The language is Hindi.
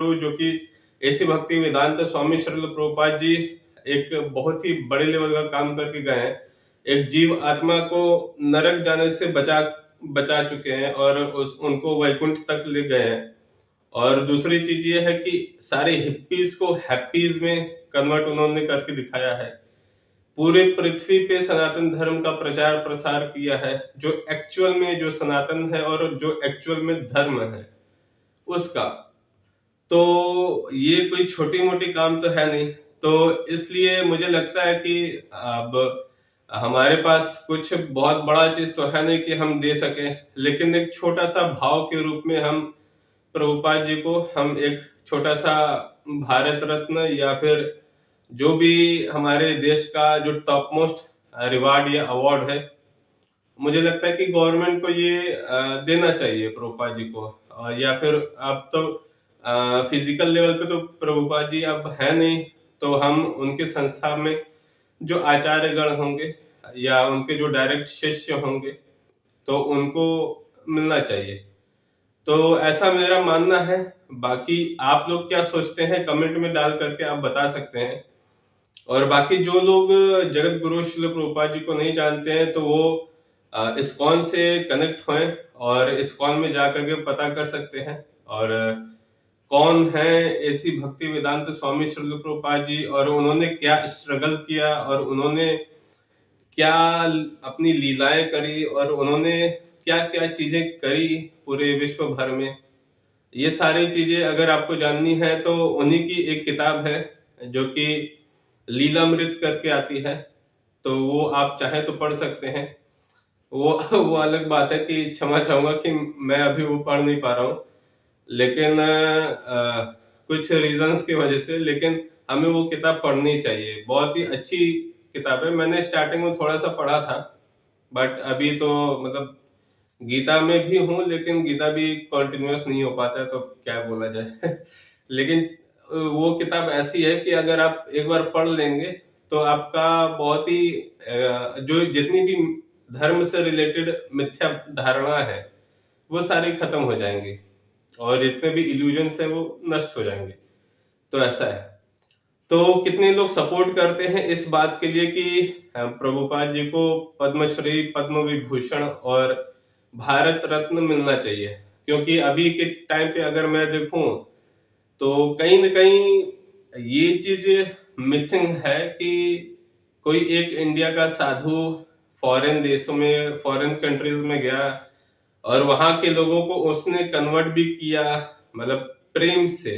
जो कि ऐसी भक्ति वेदांत स्वामी श्रील प्रभुपाद जी एक बहुत ही बड़े लेवल का काम करके गए हैं। एक जीव आत्मा को नरक जाने से बचा बचा चुके हैं और उनको वैकुंठ तक ले गए हैं। और दूसरी चीज ये है कि सारे हिप्पीज को हैप्पीज में कन्वर्ट उन्होंने करके दिखाया है। पूरे पृथ्वी पे सनातन धर्म का प्रचार प्रसार किया है, जो एक्चुअल में जो सनातन है और जो एक्चुअल में धर्म है उसका। तो ये कोई छोटी मोटी काम तो है नहीं। तो इसलिए मुझे लगता है कि अब हमारे पास कुछ बहुत बड़ा चीज तो है नहीं कि हम दे सके, लेकिन एक छोटा सा भाव के रूप में हम प्रभुपाद जी को हम एक छोटा सा भारत रत्न या फिर जो भी हमारे देश का जो टॉप मोस्ट रिवार्ड या अवार्ड है, मुझे लगता है कि गवर्नमेंट को ये देना चाहिए प्रभुपाद जी को। या फिर अब तो फिजिकल लेवल पे तो प्रभुपाद जी अब है नहीं, तो हम उनके संस्था में जो आचार्यगण होंगे या उनके जो डायरेक्ट शिष्य होंगे तो उनको मिलना चाहिए। तो ऐसा मेरा मानना है। बाकी आप लोग क्या सोचते हैं कमेंट में डाल करके आप बता सकते हैं। और बाकी जो लोग जगत गुरु श्रील प्रभुपाद जी को नहीं जानते हैं तो वो इस्कॉन से कनेक्ट हों और इस्कॉन में जाकर के पता कर सकते हैं। और कौन है ऐसी भक्ति वेदांत स्वामी श्रील प्रभुपाद जी और उन्होंने क्या स्ट्रगल किया और उन्होंने क्या अपनी लीलाएं करी और उन्होंने क्या क्या चीजें करी पूरे विश्व भर में। ये सारी चीजें अगर आपको जाननी है तो उन्हीं की एक किताब है जो कि लीलामृत करके आती है, तो वो आप चाहे तो पढ़ सकते हैं। वो अलग बात है कि क्षमा चाहूंगा कि मैं अभी वो पढ़ नहीं पा रहा हूँ, लेकिन कुछ रीजंस की वजह से। लेकिन हमें वो किताब पढ़नी चाहिए, बहुत ही अच्छी किताब है। मैंने स्टार्टिंग में थोड़ा सा पढ़ा था, बट अभी तो मतलब गीता में भी हूँ, लेकिन गीता भी कंटिन्यूअस नहीं हो पाता है तो क्या बोला जाए लेकिन वो किताब ऐसी है कि अगर आप एक बार पढ़ लेंगे तो आपका बहुत ही जो जितनी भी धर्म से रिलेटेड मिथ्या धारणा है वो सारी खत्म हो जाएंगी और जितने भी इल्यूजन्स है वो नष्ट हो जाएंगे। तो ऐसा है। तो कितने लोग सपोर्ट करते हैं इस बात के लिए कि प्रभुपाद जी को पद्मश्री, पद्म विभूषण और भारत रत्न मिलना चाहिए। क्योंकि अभी के टाइम पे अगर मैं देखूं तो कहीं ना कहीं ये चीज मिसिंग है कि कोई एक इंडिया का साधु फॉरेन देशों में, फॉरेन कंट्रीज में गया और वहां के लोगों को उसने कन्वर्ट भी किया, मतलब प्रेम से।